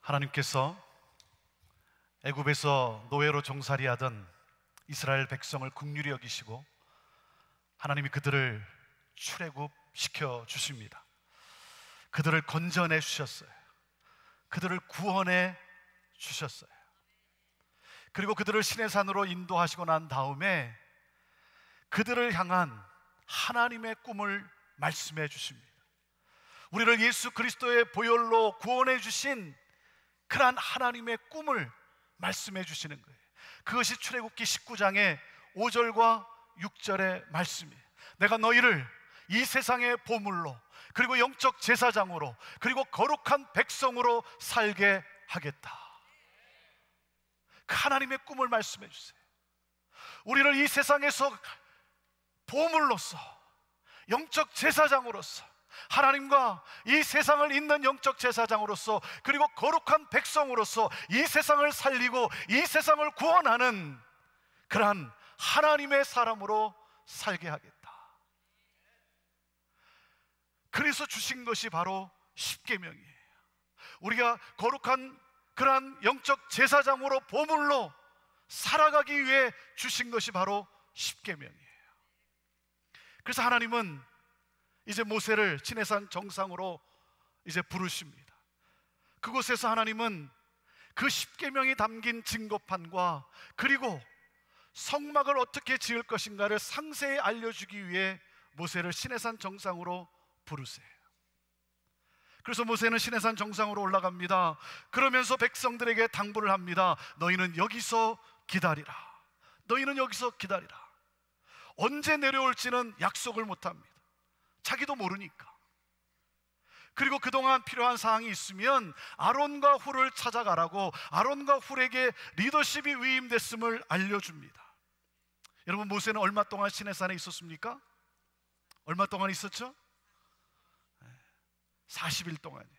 하나님께서 애굽에서 노예로 종살이하던 이스라엘 백성을 긍휼히 여기시고 하나님이 그들을 출애굽시켜 주십니다. 그들을 건져내 주셨어요. 그들을 구원해 주셨어요. 그리고 그들을 시내산으로 인도하시고 난 다음에 그들을 향한 하나님의 꿈을 말씀해 주십니다. 우리를 예수 그리스도의 보혈로 구원해 주신 그러한 하나님의 꿈을 말씀해 주시는 거예요. 그것이 출애굽기 19장의 5절과 6절의 말씀이에요. 내가 너희를 이 세상의 보물로, 그리고 영적 제사장으로, 그리고 거룩한 백성으로 살게 하겠다. 그 하나님의 꿈을 말씀해 주세요. 우리를 이 세상에서 보물로서, 영적 제사장으로서, 하나님과 이 세상을 잇는 영적 제사장으로서, 그리고 거룩한 백성으로서 이 세상을 살리고 이 세상을 구원하는 그러한 하나님의 사람으로 살게 하겠다. 그래서 주신 것이 바로 십계명이에요. 우리가 거룩한 그러한 영적 제사장으로 보물로 살아가기 위해 주신 것이 바로 십계명이에요. 그래서 하나님은 이제 모세를 시내산 정상으로 이제 부르십니다. 그곳에서 하나님은 그 십계명이 담긴 증거판과 그리고 성막을 어떻게 지을 것인가를 상세히 알려주기 위해 모세를 시내산 정상으로 부르세요. 그래서 모세는 시내산 정상으로 올라갑니다. 그러면서 백성들에게 당부를 합니다. 너희는 여기서 기다리라. 너희는 여기서 기다리라. 언제 내려올지는 약속을 못합니다. 자기도 모르니까. 그리고 그동안 필요한 사항이 있으면 아론과 훌을 찾아가라고 아론과 훌에게 리더십이 위임됐음을 알려줍니다. 여러분, 모세는 얼마 동안 시내산에 있었습니까? 얼마 동안 있었죠? 40일 동안이에요.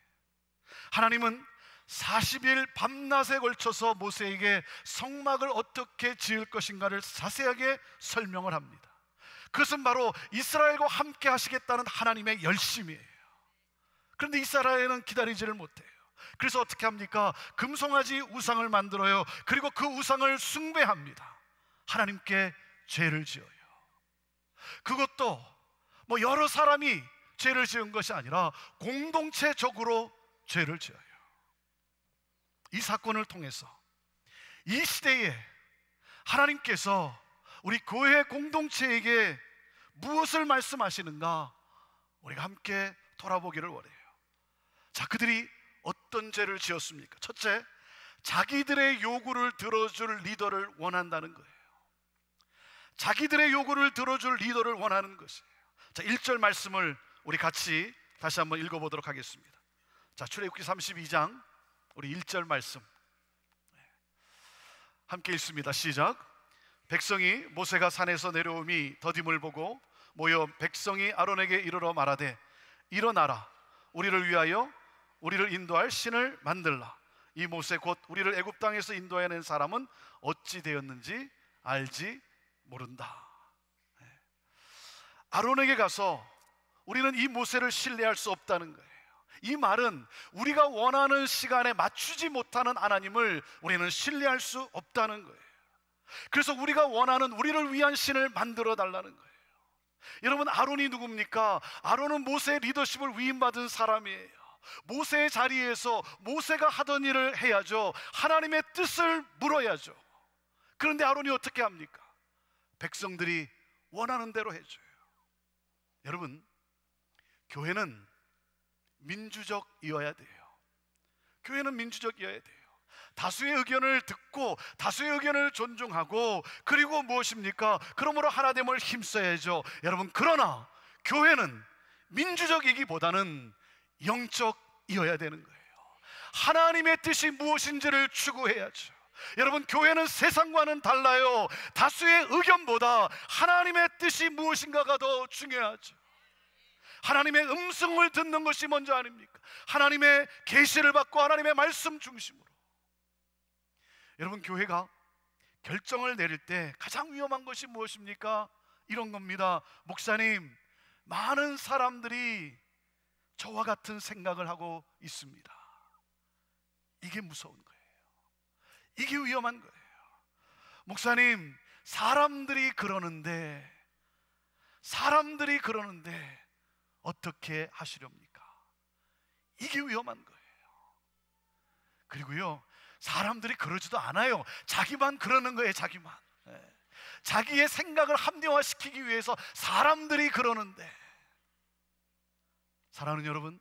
하나님은 40일 밤낮에 걸쳐서 모세에게 성막을 어떻게 지을 것인가를 자세하게 설명을 합니다. 그것은 바로 이스라엘과 함께 하시겠다는 하나님의 열심이에요. 그런데 이스라엘은 기다리지를 못해요. 그래서 어떻게 합니까? 금송아지 우상을 만들어요. 그리고 그 우상을 숭배합니다. 하나님께 죄를 지어요. 그것도 뭐 여러 사람이 죄를 지은 것이 아니라 공동체적으로 죄를 지어요. 이 사건을 통해서 이 시대에 하나님께서 우리 교회 공동체에게 무엇을 말씀하시는가 우리가 함께 돌아보기를 원해요. 자, 그들이 어떤 죄를 지었습니까? 첫째, 자기들의 요구를 들어줄 리더를 원한다는 거예요. 자기들의 요구를 들어줄 리더를 원하는 것이에요. 자, 1절 말씀을 우리 같이 다시 한번 읽어보도록 하겠습니다. 자, 출애굽기 32장 우리 1절 말씀 함께 읽습니다. 시작. 백성이 모세가 산에서 내려옴이 더딤을 보고 모여 백성이 아론에게 이르러 말하되 일어나라, 우리를 위하여 우리를 인도할 신을 만들라. 이 모세 곧 우리를 애굽 땅에서 인도해낸 사람은 어찌 되었는지 알지 모른다. 아론에게 가서 우리는 이 모세를 신뢰할 수 없다는 거예요. 이 말은 우리가 원하는 시간에 맞추지 못하는 하나님을 우리는 신뢰할 수 없다는 거예요. 그래서 우리가 원하는 우리를 위한 신을 만들어 달라는 거예요. 여러분, 아론이 누굽니까? 아론은 모세의 리더십을 위임받은 사람이에요. 모세의 자리에서 모세가 하던 일을 해야죠. 하나님의 뜻을 물어야죠. 그런데 아론이 어떻게 합니까? 백성들이 원하는 대로 해줘요. 여러분, 교회는 민주적이어야 돼요. 교회는 민주적이어야 돼요. 다수의 의견을 듣고 다수의 의견을 존중하고, 그리고 무엇입니까? 그러므로 하나됨을 힘써야죠. 여러분, 그러나 교회는 민주적이기보다는 영적이어야 되는 거예요. 하나님의 뜻이 무엇인지를 추구해야죠. 여러분, 교회는 세상과는 달라요. 다수의 의견보다 하나님의 뜻이 무엇인가가 더 중요하죠. 하나님의 음성을 듣는 것이 먼저 아닙니까? 하나님의 계시를 받고 하나님의 말씀 중심으로. 여러분, 교회가 결정을 내릴 때 가장 위험한 것이 무엇입니까? 이런 겁니다. 목사님, 많은 사람들이 저와 같은 생각을 하고 있습니다. 이게 무서운 거예요. 이게 위험한 거예요. 목사님, 사람들이 그러는데 어떻게 하시렵니까? 이게 위험한 거예요. 그리고요, 사람들이 그러지도 않아요. 자기만 그러는 거예요. 자기만. 자기의 생각을 합리화시키기 위해서 사람들이 그러는데, 사랑하는 여러분,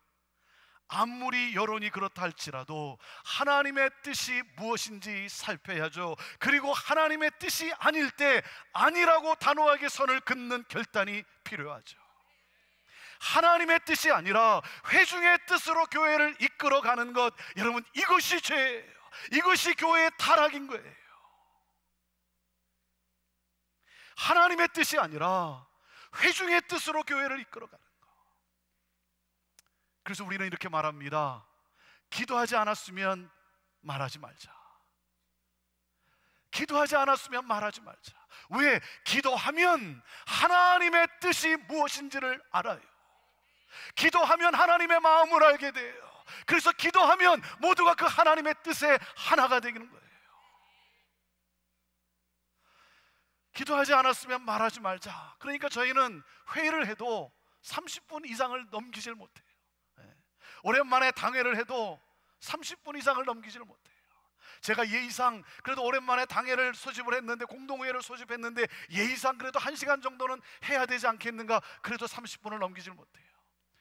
아무리 여론이 그렇다 할지라도 하나님의 뜻이 무엇인지 살펴야죠. 그리고 하나님의 뜻이 아닐 때 아니라고 단호하게 선을 긋는 결단이 필요하죠. 하나님의 뜻이 아니라 회중의 뜻으로 교회를 이끌어가는 것, 여러분, 이것이 죄예요. 이것이 교회의 타락인 거예요. 하나님의 뜻이 아니라 회중의 뜻으로 교회를 이끌어가는 것. 그래서 우리는 이렇게 말합니다. 기도하지 않았으면 말하지 말자. 기도하지 않았으면 말하지 말자. 왜? 기도하면 하나님의 뜻이 무엇인지를 알아요. 기도하면 하나님의 마음을 알게 돼요. 그래서 기도하면 모두가 그 하나님의 뜻에 하나가 되는 거예요. 기도하지 않았으면 말하지 말자. 그러니까 저희는 회의를 해도 30분 이상을 넘기질 못해요. 오랜만에 당회를 해도 30분 이상을 넘기질 못해요. 제가 예의상 그래도 오랜만에 당회를 소집을 했는데, 공동회의를 소집했는데 예의상 그래도 1시간 정도는 해야 되지 않겠는가? 그래도 30분을 넘기질 못해요.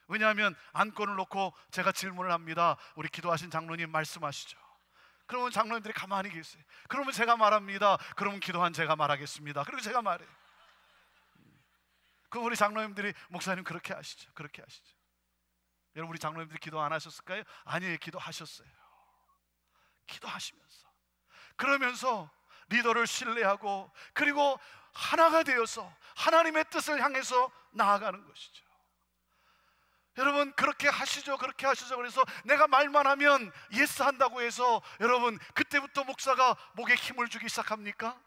왜냐하면 안건을 놓고 제가 질문을 합니다. 우리 기도하신 장로님 말씀하시죠. 그러면 장로님들이 가만히 계세요. 그러면 제가 말합니다. 그러면 기도한 제가 말하겠습니다. 그리고 제가 말해요. 그럼 우리 장로님들이 목사님 그렇게 하시죠, 그렇게 하시죠. 여러분, 우리 장로님들이 기도 안 하셨을까요? 아니에요, 기도하셨어요. 기도하시면서, 그러면서 리더를 신뢰하고, 그리고 하나가 되어서 하나님의 뜻을 향해서 나아가는 것이죠. 여러분, 그렇게 하시죠, 그렇게 하시죠. 그래서 내가 말만 하면 예스 한다고 해서 여러분 그때부터 목사가 목에 힘을 주기 시작합니까?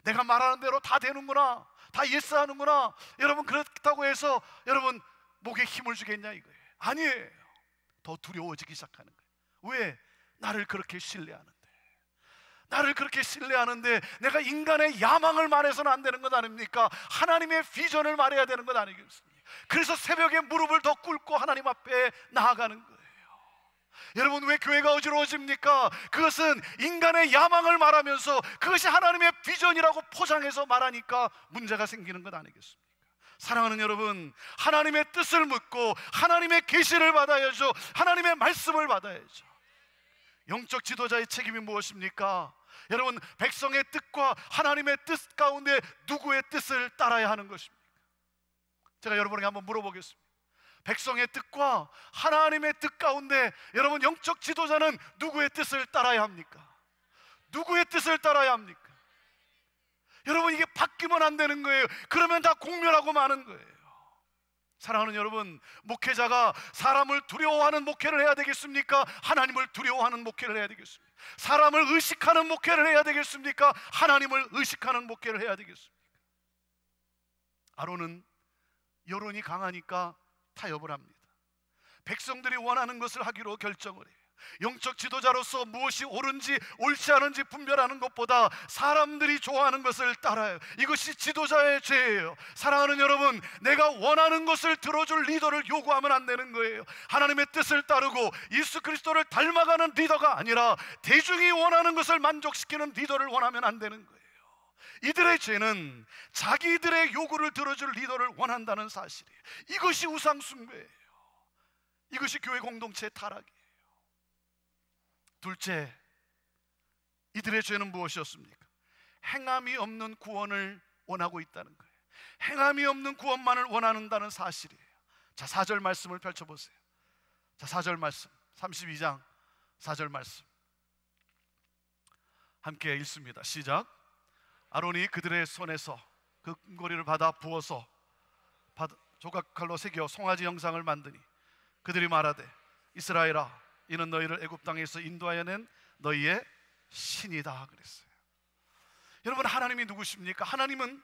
내가 말하는 대로 다 되는구나, 다 예스 하는구나, 여러분 그렇다고 해서 여러분 목에 힘을 주겠냐 이거예요. 아니에요. 더 두려워지기 시작하는 거예요. 왜? 나를 그렇게 신뢰하는데, 나를 그렇게 신뢰하는데 내가 인간의 야망을 말해서는 안 되는 것 아닙니까? 하나님의 비전을 말해야 되는 것 아니겠습니까? 그래서 새벽에 무릎을 더 꿇고 하나님 앞에 나아가는 거예요. 여러분, 왜 교회가 어지러워집니까? 그것은 인간의 야망을 말하면서 그것이 하나님의 비전이라고 포장해서 말하니까 문제가 생기는 것 아니겠습니까? 사랑하는 여러분, 하나님의 뜻을 묻고 하나님의 계시를 받아야죠. 하나님의 말씀을 받아야죠. 영적 지도자의 책임이 무엇입니까? 여러분, 백성의 뜻과 하나님의 뜻 가운데 누구의 뜻을 따라야 하는 것입니까? 제가 여러분에게 한번 물어보겠습니다. 백성의 뜻과 하나님의 뜻 가운데 여러분, 영적 지도자는 누구의 뜻을 따라야 합니까? 누구의 뜻을 따라야 합니까? 여러분, 이게 바뀌면 안 되는 거예요. 그러면 다 공멸하고 마는 거예요. 사랑하는 여러분, 목회자가 사람을 두려워하는 목회를 해야 되겠습니까? 하나님을 두려워하는 목회를 해야 되겠습니까? 사람을 의식하는 목회를 해야 되겠습니까? 하나님을 의식하는 목회를 해야 되겠습니까? 아론은 여론이 강하니까 타협을 합니다. 백성들이 원하는 것을 하기로 결정을 해요. 영적 지도자로서 무엇이 옳은지 옳지 않은지 분별하는 것보다 사람들이 좋아하는 것을 따라요. 이것이 지도자의 죄예요. 사랑하는 여러분, 내가 원하는 것을 들어줄 리더를 요구하면 안 되는 거예요. 하나님의 뜻을 따르고 예수 그리스도를 닮아가는 리더가 아니라 대중이 원하는 것을 만족시키는 리더를 원하면 안 되는 거예요. 이들의 죄는 자기들의 요구를 들어줄 리더를 원한다는 사실이에요. 이것이 우상숭배예요. 이것이 교회 공동체의 타락이에요. 둘째, 이들의 죄는 무엇이었습니까? 행함이 없는 구원을 원하고 있다는 거예요. 행함이 없는 구원만을 원한다는 사실이에요. 자, 4절 말씀을 펼쳐보세요. 자, 4절 말씀, 32장 4절 말씀 함께 읽습니다. 시작. 아론이 그들의 손에서 그 금고리를 받아 부어서 조각칼로 새겨 송아지 형상을 만드니 그들이 말하되, 이스라엘아, 이는 너희를 애굽 땅에서 인도하여 낸 너희의 신이다 그랬어요. 여러분, 하나님이 누구십니까? 하나님은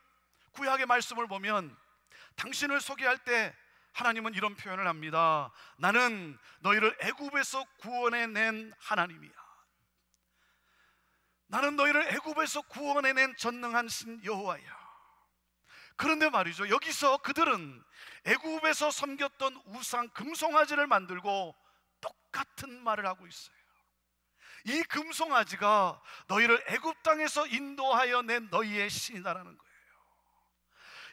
구약의 말씀을 보면 당신을 소개할 때 하나님은 이런 표현을 합니다. 나는 너희를 애굽에서 구원해낸 하나님이야. 나는 너희를 애굽에서 구원해낸 전능한 신 여호와야. 그런데 말이죠, 여기서 그들은 애굽에서 섬겼던 우상 금송아지를 만들고 똑같은 말을 하고 있어요. 이 금송아지가 너희를 애굽 땅에서 인도하여 낸 너희의 신이다라는 거예요.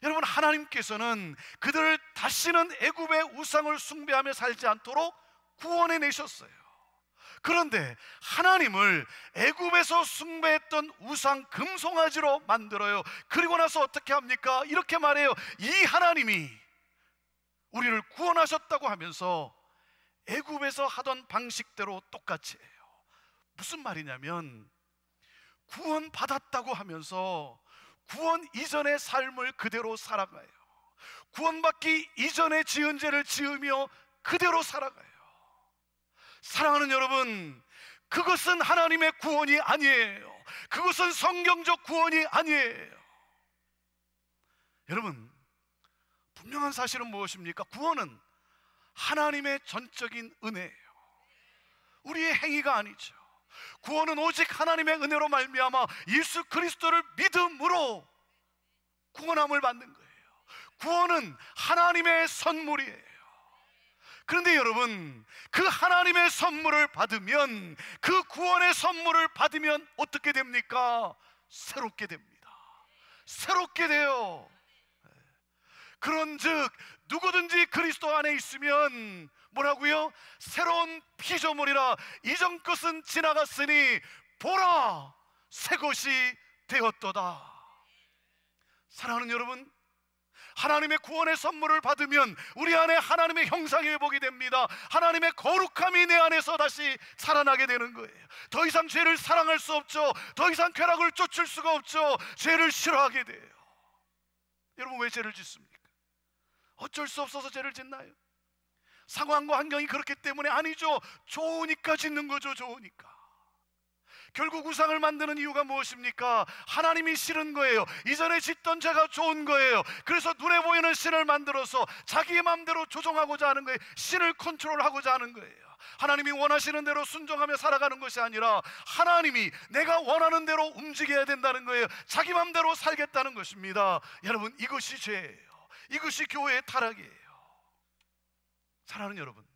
여러분, 하나님께서는 그들을 다시는 애굽의 우상을 숭배하며 살지 않도록 구원해 내셨어요. 그런데 하나님을 애굽에서 숭배했던 우상 금송아지로 만들어요. 그리고 나서 어떻게 합니까? 이렇게 말해요. 이 하나님이 우리를 구원하셨다고 하면서 애굽에서 하던 방식대로 똑같이 해요. 무슨 말이냐면, 구원받았다고 하면서 구원 이전의 삶을 그대로 살아가요. 구원받기 이전에 지은 죄를 지으며 그대로 살아가요. 사랑하는 여러분, 그것은 하나님의 구원이 아니에요. 그것은 성경적 구원이 아니에요. 여러분, 분명한 사실은 무엇입니까? 구원은 하나님의 전적인 은혜예요. 우리의 행위가 아니죠. 구원은 오직 하나님의 은혜로 말미암아 예수 그리스도를 믿음으로 구원함을 받는 거예요. 구원은 하나님의 선물이에요. 그런데 여러분, 그 하나님의 선물을 받으면, 그 구원의 선물을 받으면 어떻게 됩니까? 새롭게 됩니다. 새롭게 돼요. 그런즉 누구든지 그리스도 안에 있으면 뭐라고요? 새로운 피조물이라, 이전 것은 지나갔으니 보라, 새 것이 되었도다. 사랑하는 여러분, 하나님의 구원의 선물을 받으면 우리 안에 하나님의 형상이 회복이 됩니다. 하나님의 거룩함이 내 안에서 다시 살아나게 되는 거예요. 더 이상 죄를 사랑할 수 없죠. 더 이상 쾌락을 쫓을 수가 없죠. 죄를 싫어하게 돼요. 여러분, 왜 죄를 짓습니까? 어쩔 수 없어서 죄를 짓나요? 상황과 환경이 그렇기 때문에 아니죠. 좋으니까 짓는 거죠. 좋으니까. 결국 우상을 만드는 이유가 무엇입니까? 하나님이 싫은 거예요. 이전에 짓던 죄가 좋은 거예요. 그래서 눈에 보이는 신을 만들어서 자기의 마음대로 조종하고자 하는 거예요. 신을 컨트롤하고자 하는 거예요. 하나님이 원하시는 대로 순종하며 살아가는 것이 아니라 하나님이 내가 원하는 대로 움직여야 된다는 거예요. 자기 마음대로 살겠다는 것입니다. 여러분, 이것이 죄예요. 이것이 교회의 타락이에요. 사랑하는 여러분,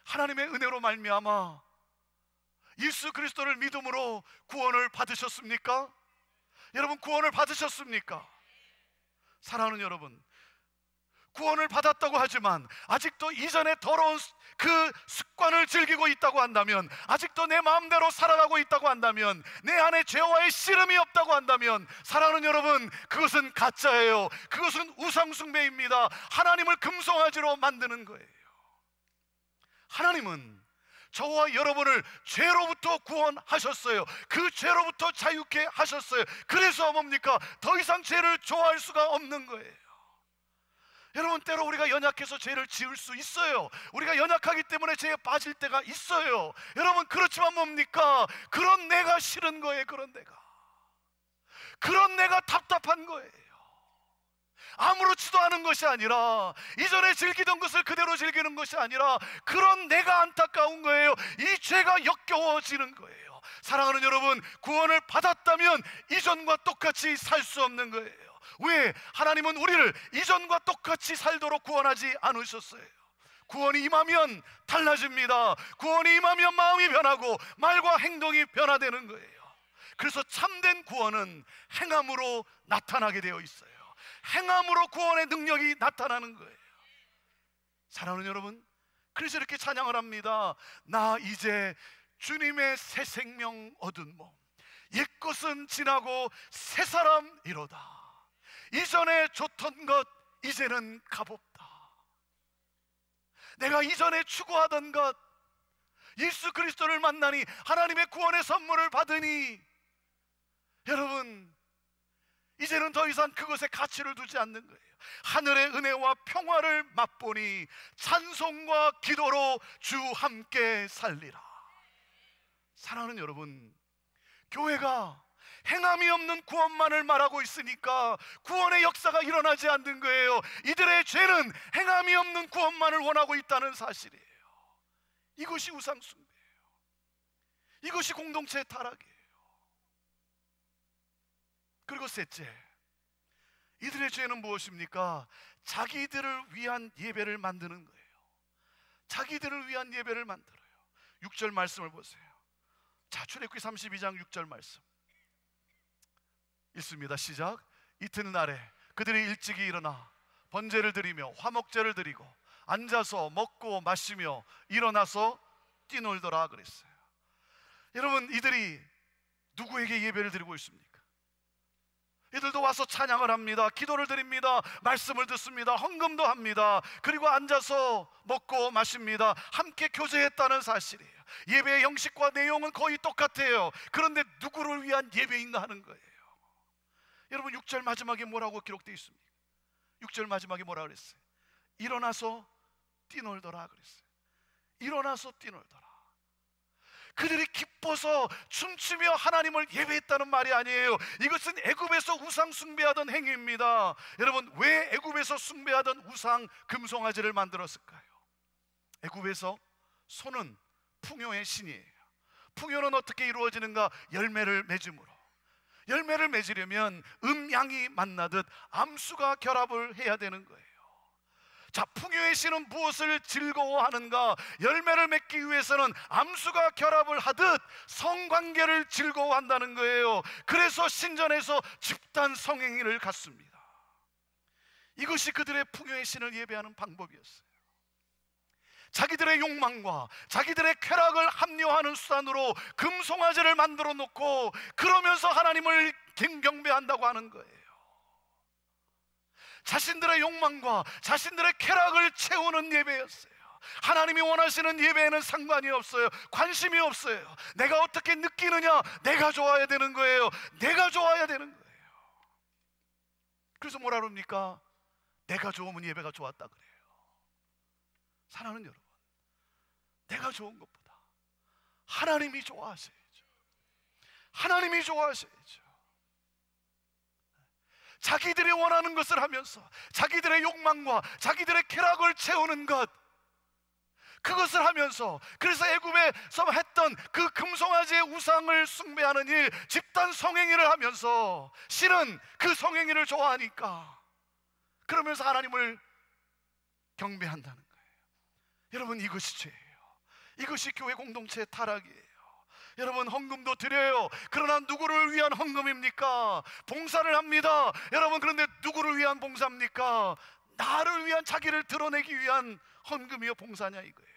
하나님의 은혜로 말미암아 예수 그리스도를 믿음으로 구원을 받으셨습니까? 여러분, 구원을 받으셨습니까? 사랑하는 여러분, 구원을 받았다고 하지만 아직도 이전에 더러운 그 습관을 즐기고 있다고 한다면, 아직도 내 마음대로 살아가고 있다고 한다면, 내 안에 죄와의 씨름이 없다고 한다면, 사랑하는 여러분, 그것은 가짜예요. 그것은 우상숭배입니다. 하나님을 금송아지로 만드는 거예요. 하나님은 저와 여러분을 죄로부터 구원하셨어요. 그 죄로부터 자유케 하셨어요. 그래서 뭡니까? 더 이상 죄를 좋아할 수가 없는 거예요. 여러분, 때로 우리가 연약해서 죄를 지을 수 있어요. 우리가 연약하기 때문에 죄에 빠질 때가 있어요. 여러분, 그렇지만 뭡니까? 그런 내가 싫은 거예요. 그런 내가 답답한 거예요. 아무렇지도 않은 것이 아니라, 이전에 즐기던 것을 그대로 즐기는 것이 아니라, 그런 내가 안타까운 거예요. 이 죄가 역겨워지는 거예요. 사랑하는 여러분, 구원을 받았다면 이전과 똑같이 살 수 없는 거예요. 왜? 하나님은 우리를 이전과 똑같이 살도록 구원하지 않으셨어요. 구원이 임하면 달라집니다. 구원이 임하면 마음이 변하고 말과 행동이 변화되는 거예요. 그래서 참된 구원은 행함으로 나타나게 되어 있어요. 행함으로 구원의 능력이 나타나는 거예요. 사랑하는 여러분, 그래서 이렇게 찬양을 합니다. 나 이제 주님의 새 생명 얻은 몸, 옛것은 지나고 새 사람이로다. 이전에 좋던 것 이제는 값없다. 내가 이전에 추구하던 것, 예수 그리스도를 만나니, 하나님의 구원의 선물을 받으니, 여러분, 이제는 더 이상 그것에 가치를 두지 않는 거예요. 하늘의 은혜와 평화를 맛보니 찬송과 기도로 주 함께 살리라. 사랑하는 여러분, 교회가 행함이 없는 구원만을 말하고 있으니까 구원의 역사가 일어나지 않는 거예요. 이들의 죄는 행함이 없는 구원만을 원하고 있다는 사실이에요. 이것이 우상숭배예요. 이것이 공동체의 타락이에요. 그리고 셋째, 이들의 죄는 무엇입니까? 자기들을 위한 예배를 만드는 거예요. 자기들을 위한 예배를 만들어요. 6절 말씀을 보세요. 자, 출애굽기 32장 6절 말씀 읽습니다. 시작. 이튿날에 그들이 일찍이 일어나 번제를 드리며 화목제를 드리고 앉아서 먹고 마시며 일어나서 뛰놀더라 그랬어요. 여러분, 이들이 누구에게 예배를 드리고 있습니까? 이들도 와서 찬양을 합니다. 기도를 드립니다. 말씀을 듣습니다. 헌금도 합니다. 그리고 앉아서 먹고 마십니다. 함께 교제했다는 사실이에요. 예배의 형식과 내용은 거의 똑같아요. 그런데 누구를 위한 예배인가 하는 거예요. 여러분, 6절 마지막에 뭐라고 기록되어 있습니까? 6절 마지막에 뭐라 그랬어요? 일어나서 뛰놀더라 그랬어요. 일어나서 뛰놀더라. 그들이 기뻐서 춤추며 하나님을 예배했다는 말이 아니에요. 이것은 애굽에서 우상 숭배하던 행위입니다. 여러분, 왜 애굽에서 숭배하던 우상 금송아지를 만들었을까요? 애굽에서 소는 풍요의 신이에요. 풍요는 어떻게 이루어지는가? 열매를 맺음으로. 열매를 맺으려면 음양이 만나듯 암수가 결합을 해야 되는 거예요. 자, 풍요의 신은 무엇을 즐거워하는가? 열매를 맺기 위해서는 암수가 결합을 하듯 성관계를 즐거워한다는 거예요. 그래서 신전에서 집단 성행위를 갖습니다. 이것이 그들의 풍요의 신을 예배하는 방법이었어요. 자기들의 욕망과 자기들의 쾌락을 합리화하는 수단으로 금송아지를 만들어 놓고 그러면서 하나님을 경배한다고 하는 거예요. 자신들의 욕망과 자신들의 쾌락을 채우는 예배였어요. 하나님이 원하시는 예배에는 상관이 없어요. 관심이 없어요. 내가 어떻게 느끼느냐, 내가 좋아야 되는 거예요. 내가 좋아야 되는 거예요. 그래서 뭐라 그럽니까? 내가 좋으면 예배가 좋았다 그래요. 사랑하는 여러분, 내가 좋은 것보다 하나님이 좋아하셔야죠. 하나님이 좋아하셔야죠. 자기들이 원하는 것을 하면서 자기들의 욕망과 자기들의 쾌락을 채우는 것, 그것을 하면서, 그래서 애굽에서 했던 그 금송아지의 우상을 숭배하는 일, 집단 성행위를 하면서 실은 그 성행위를 좋아하니까 그러면서 하나님을 경배한다는 거예요. 여러분, 이것이 죄예요. 이것이 교회 공동체의 타락이에요. 여러분, 헌금도 드려요. 그러나 누구를 위한 헌금입니까? 봉사를 합니다. 여러분, 그런데 누구를 위한 봉사입니까? 나를 위한, 자기를 드러내기 위한 헌금이요 봉사냐 이거예요.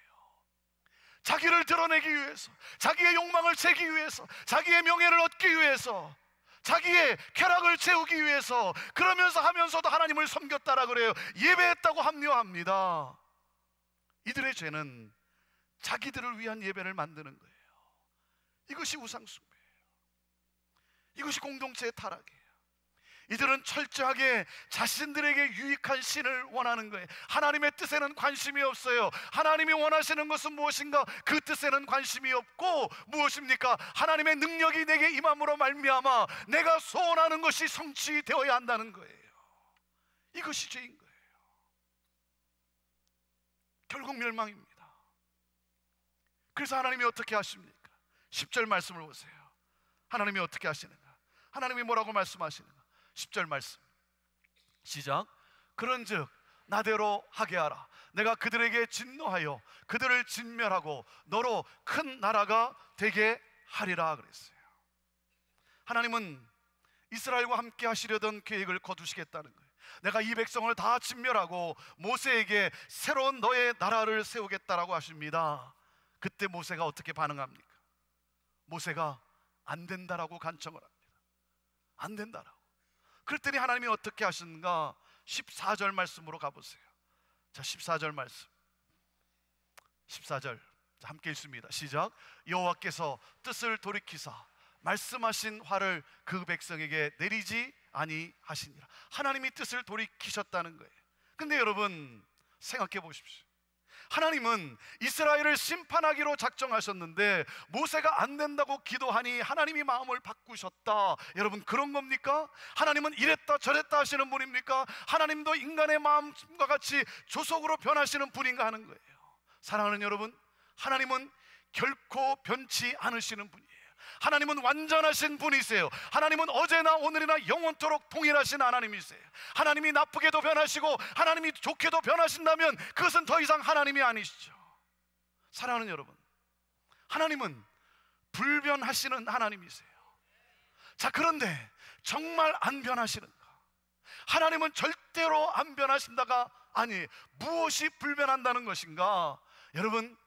자기를 드러내기 위해서, 자기의 욕망을 채기 위해서, 자기의 명예를 얻기 위해서, 자기의 쾌락을 채우기 위해서, 그러면서 하면서도 하나님을 섬겼다라 그래요. 예배했다고 합리화합니다. 이들의 죄는 자기들을 위한 예배를 만드는 거예요. 이것이 우상숭배예요. 이것이 공동체의 타락이에요. 이들은 철저하게 자신들에게 유익한 신을 원하는 거예요. 하나님의 뜻에는 관심이 없어요. 하나님이 원하시는 것은 무엇인가? 그 뜻에는 관심이 없고, 무엇입니까? 하나님의 능력이 내게 임함으로 말미암아 내가 소원하는 것이 성취되어야 한다는 거예요. 이것이 죄인 거예요. 결국 멸망입니다. 그래서 하나님이 어떻게 하십니까? 10절 말씀을 보세요. 하나님이 어떻게 하시는가? 하나님이 뭐라고 말씀하시는가? 10절 말씀 시작. 그런즉 나대로 하게 하라. 내가 그들에게 진노하여 그들을 진멸하고 너로 큰 나라가 되게 하리라 그랬어요. 하나님은 이스라엘과 함께 하시려던 계획을 거두시겠다는 거예요. 내가 이 백성을 다 진멸하고 모세에게 새로운 너의 나라를 세우겠다라고 하십니다. 그때 모세가 어떻게 반응합니까? 모세가 안 된다라고 간청을 합니다. 안 된다라고. 그랬더니 하나님이 어떻게 하시는가? 14절 말씀으로 가보세요. 자, 14절 말씀. 14절 함께 읽습니다. 시작. 여호와께서 뜻을 돌이키사 말씀하신 화를 그 백성에게 내리지 아니하시니라. 하나님이 뜻을 돌이키셨다는 거예요. 근데 여러분, 생각해 보십시오. 하나님은 이스라엘을 심판하기로 작정하셨는데 모세가 안 된다고 기도하니 하나님이 마음을 바꾸셨다. 여러분, 그런 겁니까? 하나님은 이랬다 저랬다 하시는 분입니까? 하나님도 인간의 마음과 같이 조속으로 변하시는 분인가 하는 거예요. 사랑하는 여러분, 하나님은 결코 변치 않으시는 분이에요. 하나님은 완전하신 분이세요. 하나님은 어제나 오늘이나 영원토록 동일하신 하나님이세요. 하나님이 나쁘게도 변하시고 하나님이 좋게도 변하신다면 그것은 더 이상 하나님이 아니시죠. 사랑하는 여러분, 하나님은 불변하시는 하나님이세요. 자, 그런데 정말 안 변하시는가? 하나님은 절대로 안 변하신다가 아니, 무엇이 불변한다는 것인가? 여러분,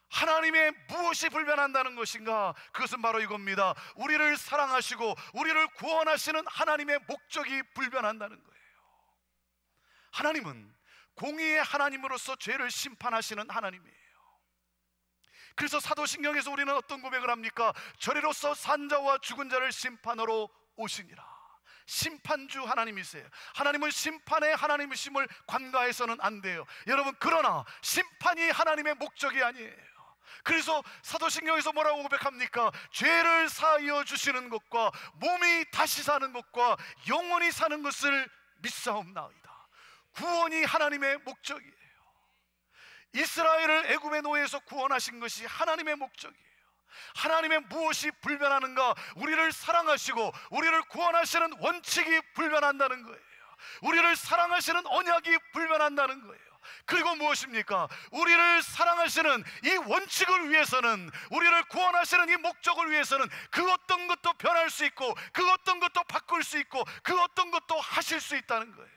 하나님의 무엇이 불변한다는 것인가? 그것은 바로 이겁니다. 우리를 사랑하시고 우리를 구원하시는 하나님의 목적이 불변한다는 거예요. 하나님은 공의의 하나님으로서 죄를 심판하시는 하나님이에요. 그래서 사도신경에서 우리는 어떤 고백을 합니까? 저리로서 산자와 죽은 자를 심판하러 오시니라. 심판주 하나님이세요. 하나님은 심판의 하나님이심을 관가해서는 안 돼요. 여러분, 그러나 심판이 하나님의 목적이 아니에요. 그래서 사도신경에서 뭐라고 고백합니까? 죄를 사하여 주시는 것과 몸이 다시 사는 것과 영원히 사는 것을 믿사옵나이다. 구원이 하나님의 목적이에요. 이스라엘을 애굽의 노예에서 구원하신 것이 하나님의 목적이에요. 하나님의 무엇이 불변하는가? 우리를 사랑하시고 우리를 구원하시는 원칙이 불변한다는 거예요. 우리를 사랑하시는 언약이 불변한다는 거예요. 그리고 무엇입니까? 우리를 사랑하시는 이 원칙을 위해서는, 우리를 구원하시는 이 목적을 위해서는 그 어떤 것도 변할 수 있고 그 어떤 것도 바꿀 수 있고 그 어떤 것도 하실 수 있다는 거예요.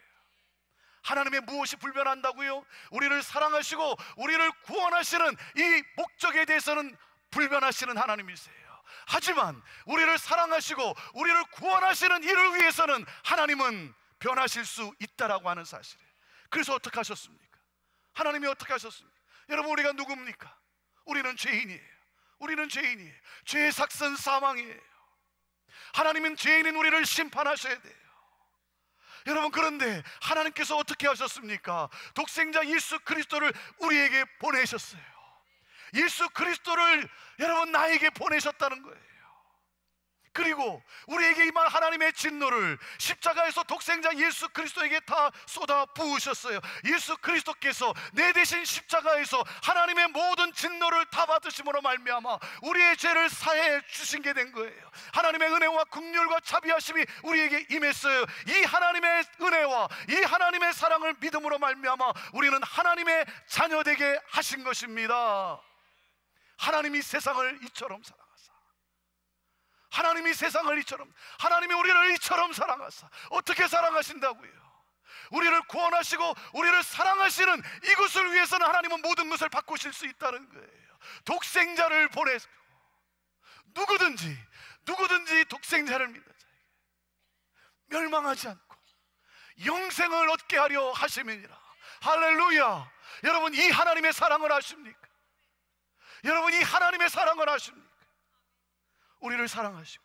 하나님의 무엇이 불변한다고요? 우리를 사랑하시고 우리를 구원하시는 이 목적에 대해서는 불변하시는 하나님이세요. 하지만 우리를 사랑하시고 우리를 구원하시는 이를 위해서는 하나님은 변하실 수 있다라고 하는 사실이에요. 그래서 어떻게 하셨습니까? 하나님이 어떻게 하셨습니까? 여러분, 우리가 누굽니까? 우리는 죄인이에요. 우리는 죄인이에요. 죄의 삭선 사망이에요. 하나님은 죄인인 우리를 심판하셔야 돼요. 여러분, 그런데 하나님께서 어떻게 하셨습니까? 독생자 예수 그리스도를 우리에게 보내셨어요. 예수 그리스도를 여러분 나에게 보내셨다는 거예요. 그리고 우리에게 임한 하나님의 진노를 십자가에서 독생자 예수 그리스도에게 다 쏟아 부으셨어요. 예수 그리스도께서 내 대신 십자가에서 하나님의 모든 진노를 다 받으심으로 말미암아 우리의 죄를 사해 주신 게 된 거예요. 하나님의 은혜와 긍휼과 자비하심이 우리에게 임했어요. 이 하나님의 은혜와 이 하나님의 사랑을 믿음으로 말미암아 우리는 하나님의 자녀 되게 하신 것입니다. 하나님이 세상을 이처럼 사랑하사, 하나님이 세상을 이처럼, 하나님이 우리를 이처럼 사랑하사. 어떻게 사랑하신다고요? 우리를 구원하시고 우리를 사랑하시는 이것을 위해서는 하나님은 모든 것을 바꾸실 수 있다는 거예요. 독생자를 보내서 누구든지 독생자를 믿는 자에게 멸망하지 않고 영생을 얻게 하려 하심이니라. 할렐루야. 여러분, 이 하나님의 사랑을 아십니까? 여러분, 이 하나님의 사랑을 아십니까? 우리를 사랑하시고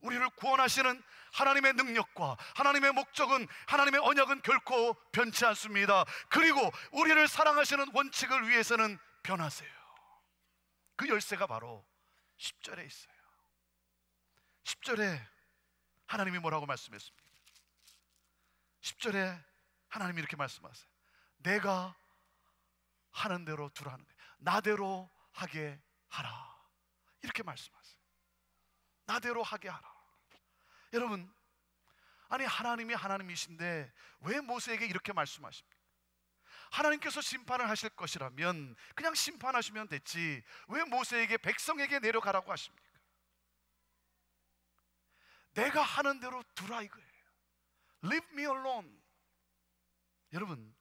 우리를 구원하시는 하나님의 능력과 하나님의 목적은, 하나님의 언약은 결코 변치 않습니다. 그리고 우리를 사랑하시는 원칙을 위해서는 변하세요. 그 열쇠가 바로 10절에 있어요. 10절에 하나님이 뭐라고 말씀했습니까? 10절에 하나님이 이렇게 말씀하세요. 내가 하는 대로 두라는 거예요. 나대로 하게 하라. 이렇게 말씀하세요. 나대로 하게 하라. 여러분, 아니 하나님이 하나님이신데 왜 모세에게 이렇게 말씀하십니까? 하나님께서 심판을 하실 것이라면 그냥 심판하시면 됐지 왜 모세에게, 백성에게 내려가라고 하십니까? 내가 하는 대로 두라 이거예요. Leave me alone. 여러분,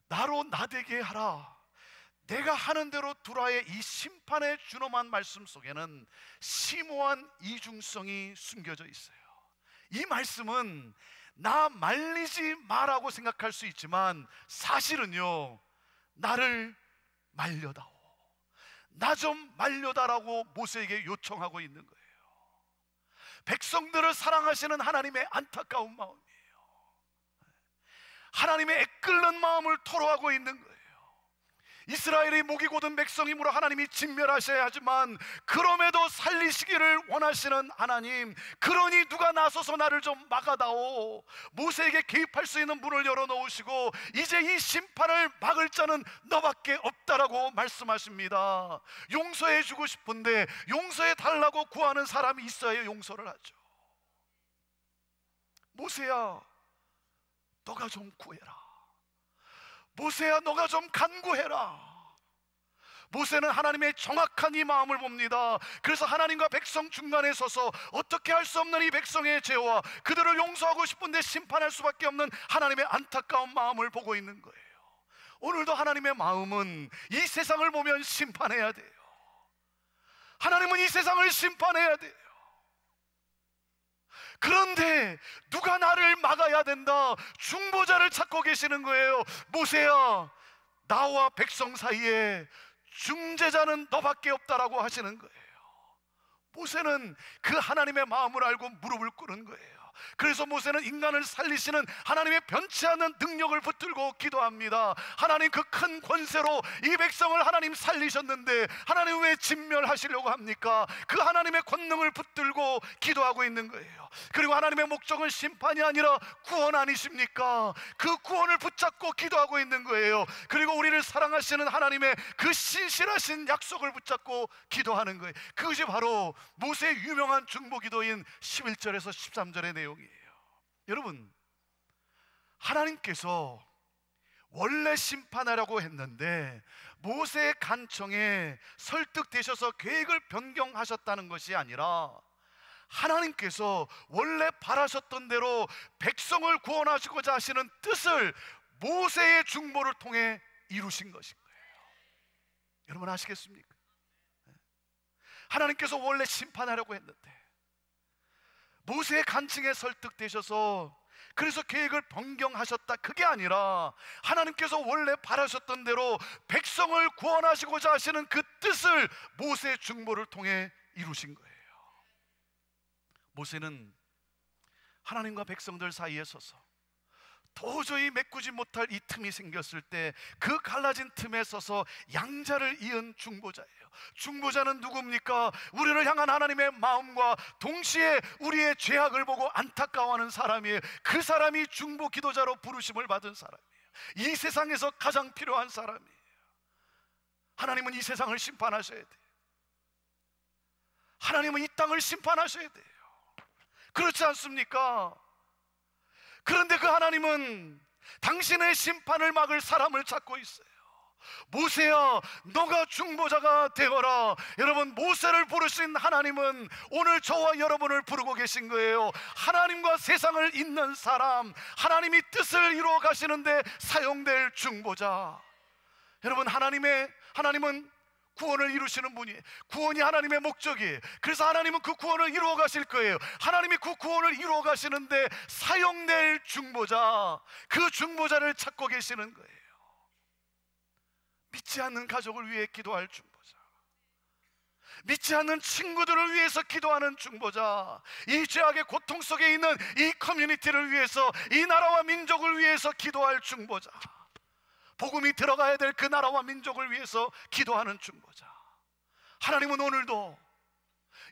나로 나되게 하라. 내가 하는 대로 두라의 이 심판의 준엄한 말씀 속에는 심오한 이중성이 숨겨져 있어요. 이 말씀은 나 말리지 마라고 생각할 수 있지만 사실은요, 나를 말려다오, 나 좀 말려다라고 모세에게 요청하고 있는 거예요. 백성들을 사랑하시는 하나님의 안타까운 마음이에요. 하나님의 애끓는 마음을 토로하고 있는 거예요. 이스라엘이 목이 곧은 백성이므로 하나님이 진멸하셔야 하지만 그럼에도 살리시기를 원하시는 하나님, 그러니 누가 나서서 나를 좀 막아다오. 모세에게 개입할 수 있는 문을 열어놓으시고 이제 이 심판을 막을 자는 너밖에 없다라고 말씀하십니다. 용서해 주고 싶은데 용서해 달라고 구하는 사람이 있어야 용서를 하죠. 모세야, 너가 좀 구해라. 모세야, 너가 좀 간구해라. 모세는 하나님의 정확한 이 마음을 봅니다. 그래서 하나님과 백성 중간에 서서 어떻게 할 수 없는 이 백성의 죄와 그들을 용서하고 싶은데 심판할 수밖에 없는 하나님의 안타까운 마음을 보고 있는 거예요. 오늘도 하나님의 마음은 이 세상을 보면 심판해야 돼요. 하나님은 이 세상을 심판해야 돼요. 그런데 누가 나를 막아야 된다, 중보자를 찾고 계시는 거예요. 모세야, 나와 백성 사이에 중재자는 너밖에 없다라고 하시는 거예요. 모세는 그 하나님의 마음을 알고 무릎을 꿇은 거예요. 그래서 모세는 인간을 살리시는 하나님의 변치 않는 능력을 붙들고 기도합니다. 하나님, 그 큰 권세로 이 백성을 하나님 살리셨는데 하나님 왜 진멸하시려고 합니까? 그 하나님의 권능을 붙들고 기도하고 있는 거예요. 그리고 하나님의 목적은 심판이 아니라 구원 아니십니까? 그 구원을 붙잡고 기도하고 있는 거예요. 그리고 우리를 사랑하시는 하나님의 그 신실하신 약속을 붙잡고 기도하는 거예요. 그것이 바로 모세의 유명한 중보기도인 11절에서 13절의 내용이에요. 여러분, 하나님께서 원래 심판하려고 했는데 모세의 간청에 설득되셔서 계획을 변경하셨다는 것이 아니라 하나님께서 원래 바라셨던 대로 백성을 구원하시고자 하시는 뜻을 모세의 중보를 통해 이루신 것인 거예요. 여러분 아시겠습니까? 하나님께서 원래 심판하려고 했는데 모세의 간증에 설득되셔서 그래서 계획을 변경하셨다, 그게 아니라 하나님께서 원래 바라셨던 대로 백성을 구원하시고자 하시는 그 뜻을 모세의 중보를 통해 이루신 거예요. 모세는 하나님과 백성들 사이에 서서 도저히 메꾸지 못할 이 틈이 생겼을 때 그 갈라진 틈에 서서 양자를 이은 중보자예요. 중보자는 누굽니까? 우리를 향한 하나님의 마음과 동시에 우리의 죄악을 보고 안타까워하는 사람이에요. 그 사람이 중보 기도자로 부르심을 받은 사람이에요. 이 세상에서 가장 필요한 사람이에요. 하나님은 이 세상을 심판하셔야 돼요. 하나님은 이 땅을 심판하셔야 돼요. 그렇지 않습니까? 그런데 그 하나님은 당신의 심판을 막을 사람을 찾고 있어요. 모세야, 너가 중보자가 되어라. 여러분, 모세를 부르신 하나님은 오늘 저와 여러분을 부르고 계신 거예요. 하나님과 세상을 잇는 사람, 하나님이 뜻을 이루어 가시는데 사용될 중보자. 여러분, 하나님은 구원을 이루시는 분이에요. 구원이 하나님의 목적이에요. 그래서 하나님은 그 구원을 이루어 가실 거예요. 하나님이 그 구원을 이루어 가시는데 사용될 중보자, 그 중보자를 찾고 계시는 거예요. 믿지 않는 가족을 위해 기도할 중보자, 믿지 않는 친구들을 위해서 기도하는 중보자, 이 죄악의 고통 속에 있는 이 커뮤니티를 위해서, 이 나라와 민족을 위해서 기도할 중보자, 복음이 들어가야 될 그 나라와 민족을 위해서 기도하는 중보자. 하나님은 오늘도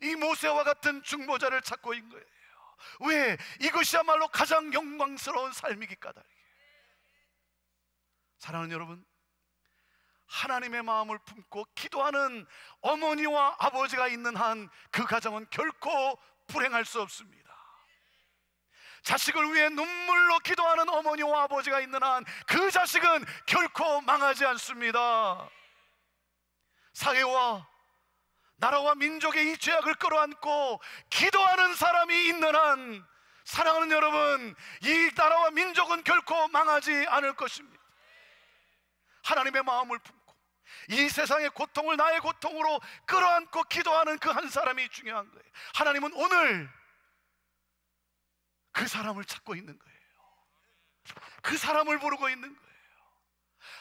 이 모세와 같은 중보자를 찾고 있는 거예요. 왜? 이것이야말로 가장 영광스러운 삶이기 까닭이에요. 사랑하는 여러분, 하나님의 마음을 품고 기도하는 어머니와 아버지가 있는 한 그 가정은 결코 불행할 수 없습니다. 자식을 위해 눈물로 기도하는 어머니와 아버지가 있는 한 그 자식은 결코 망하지 않습니다. 사회와 나라와 민족의 이 죄악을 끌어안고 기도하는 사람이 있는 한, 사랑하는 여러분, 이 나라와 민족은 결코 망하지 않을 것입니다. 하나님의 마음을 품고 이 세상의 고통을 나의 고통으로 끌어안고 기도하는 그 한 사람이 중요한 거예요. 하나님은 오늘 그 사람을 찾고 있는 거예요. 그 사람을 부르고 있는 거예요.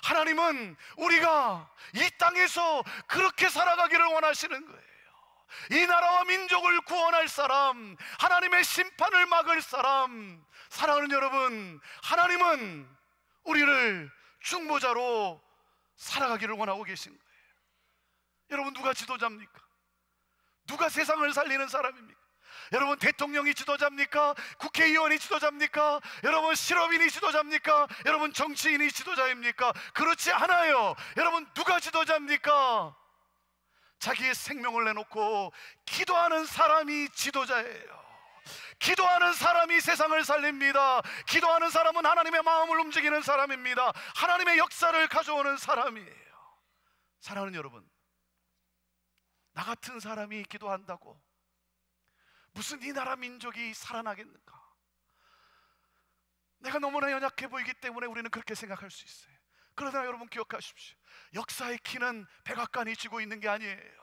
하나님은 우리가 이 땅에서 그렇게 살아가기를 원하시는 거예요. 이 나라와 민족을 구원할 사람, 하나님의 심판을 막을 사람. 사랑하는 여러분, 하나님은 우리를 중보자로 살아가기를 원하고 계신 거예요. 여러분, 누가 지도자입니까? 누가 세상을 살리는 사람입니까? 여러분, 대통령이 지도자입니까? 국회의원이 지도자입니까? 여러분, 실업인이 지도자입니까? 여러분, 정치인이 지도자입니까? 그렇지 않아요. 여러분, 누가 지도자입니까? 자기의 생명을 내놓고 기도하는 사람이 지도자예요. 기도하는 사람이 세상을 살립니다. 기도하는 사람은 하나님의 마음을 움직이는 사람입니다. 하나님의 역사를 가져오는 사람이에요. 사랑하는 여러분, 나 같은 사람이 기도한다고 무슨 이 나라 민족이 살아나겠는가? 내가 너무나 연약해 보이기 때문에 우리는 그렇게 생각할 수 있어요. 그러나 여러분, 기억하십시오. 역사의 키는 백악관이 쥐고 있는 게 아니에요.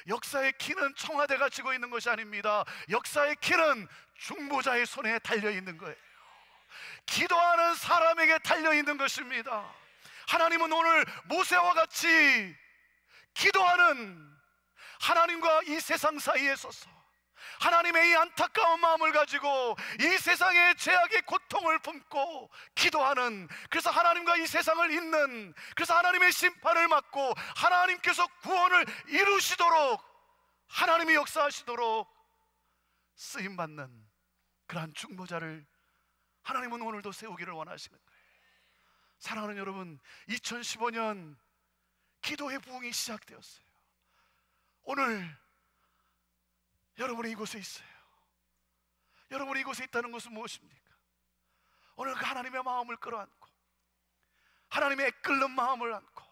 역사의 키는 청와대가 쥐고 있는 것이 아닙니다. 역사의 키는 중보자의 손에 달려있는 거예요. 기도하는 사람에게 달려있는 것입니다. 하나님은 오늘 모세와 같이 기도하는 하나님과 이 세상 사이에 서서 하나님의 이 안타까운 마음을 가지고 이 세상의 죄악의 고통을 품고 기도하는, 그래서 하나님과 이 세상을 잇는, 그래서 하나님의 심판을 받고 하나님께서 구원을 이루시도록, 하나님이 역사하시도록 쓰임받는 그러한 중보자를 하나님은 오늘도 세우기를 원하시는 거예요. 사랑하는 여러분, 2015년 기도의 부흥이 시작되었어요. 오늘 여러분이 이곳에 있어요. 여러분이 이곳에 있다는 것은 무엇입니까? 오늘 그 하나님의 마음을 끌어안고, 하나님의 애끓는 마음을 안고,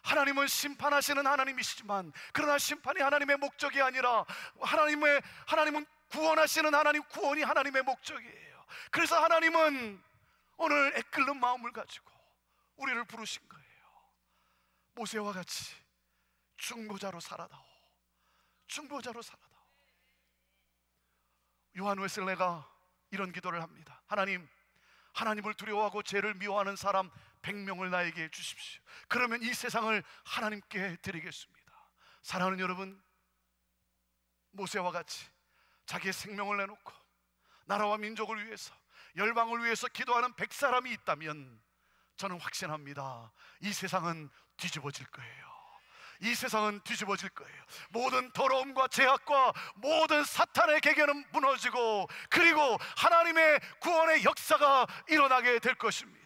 하나님은 심판하시는 하나님이시지만 그러나 심판이 하나님의 목적이 아니라 하나님은 구원하시는 하나님, 구원이 하나님의 목적이에요. 그래서 하나님은 오늘 애끓는 마음을 가지고 우리를 부르신 거예요. 모세와 같이 중보자로 살아다오, 중보자로 살아다오. 요한 웨슬레가 이런 기도를 합니다. 하나님을 두려워하고 죄를 미워하는 사람 100명을 나에게 주십시오. 그러면 이 세상을 하나님께 드리겠습니다. 사랑하는 여러분, 모세와 같이 자기의 생명을 내놓고 나라와 민족을 위해서, 열방을 위해서 기도하는 100사람이 있다면 저는 확신합니다. 이 세상은 뒤집어질 거예요. 이 세상은 뒤집어질 거예요. 모든 더러움과 죄악과 모든 사탄의 계계는 무너지고, 그리고 하나님의 구원의 역사가 일어나게 될 것입니다.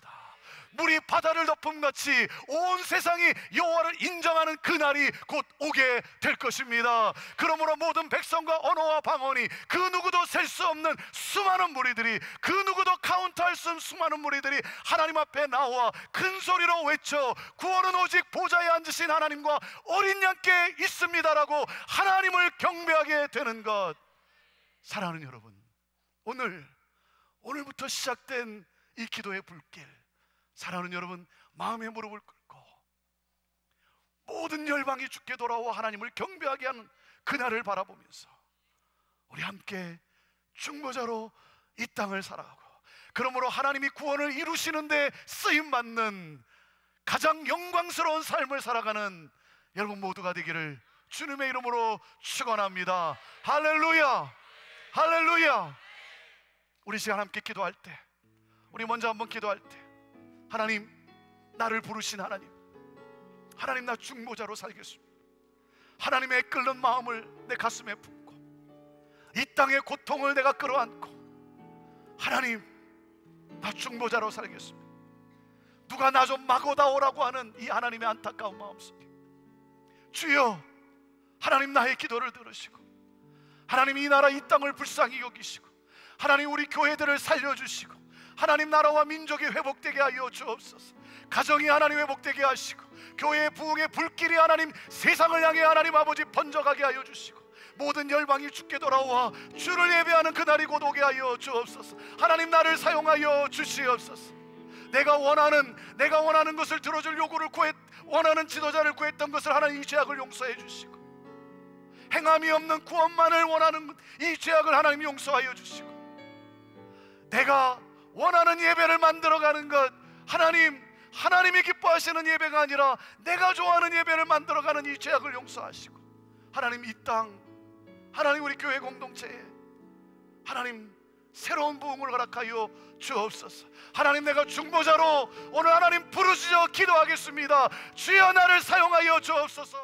물이 바다를 덮음같이 온 세상이 여호와를 인정하는 그날이 곧 오게 될 것입니다. 그러므로 모든 백성과 언어와 방언이, 그 누구도 셀 수 없는 수많은 무리들이, 그 누구도 카운트할 수 없는 수많은 무리들이 하나님 앞에 나와 큰 소리로 외쳐 구원은 오직 보좌에 앉으신 하나님과 어린 양께 있습니다라고 하나님을 경배하게 되는 것. 사랑하는 여러분, 오늘부터 시작된 이 기도의 불길, 사랑하는 여러분, 마음의 무릎을 꿇고 모든 열방이 주께 돌아와 하나님을 경배하게 하는 그날을 바라보면서 우리 함께 중보자로 이 땅을 살아가고, 그러므로 하나님이 구원을 이루시는데 쓰임받는 가장 영광스러운 삶을 살아가는 여러분 모두가 되기를 주님의 이름으로 축원합니다. 할렐루야, 할렐루야. 우리 시간 함께 기도할 때, 우리 먼저 한번 기도할 때, 하나님, 나를 부르신 하나님, 나 중보자로 살겠습니다. 하나님의 끓는 마음을 내 가슴에 품고 이 땅의 고통을 내가 끌어안고, 하나님, 나 중보자로 살겠습니다. 누가 나 좀 막어다오라고 하는 이 하나님의 안타까운 마음속에, 주여, 하나님 나의 기도를 들으시고, 하나님 이 나라 이 땅을 불쌍히 여기시고, 하나님 우리 교회들을 살려주시고, 하나님 나라와 민족이 회복되게 하여 주옵소서. 가정이 하나님 회복되게 하시고, 교회의 부흥의 불길이 하나님 세상을 향해 하나님 아버지 번져가게 하여 주시고, 모든 열방이 주께 돌아와 주를 예배하는 그날이 곧 오게 하여 주옵소서. 하나님 나를 사용하여 주시옵소서. 내가 원하는 것을 들어줄 요구를 원하는 지도자를 구했던 것을 하나님 이 죄악을 용서해 주시고, 행함이 없는 구원만을 원하는 이 죄악을 하나님 용서하여 주시고, 내가 원하는 예배를 만들어가는 것, 하나님이 기뻐하시는 예배가 아니라 내가 좋아하는 예배를 만들어가는 이 죄악을 용서하시고, 하나님 이 땅, 하나님 우리 교회 공동체에 하나님 새로운 부흥을 허락하여 주옵소서. 하나님, 내가 중보자로 오늘 하나님 부르짖어 기도하겠습니다. 주여 나를 사용하여 주옵소서.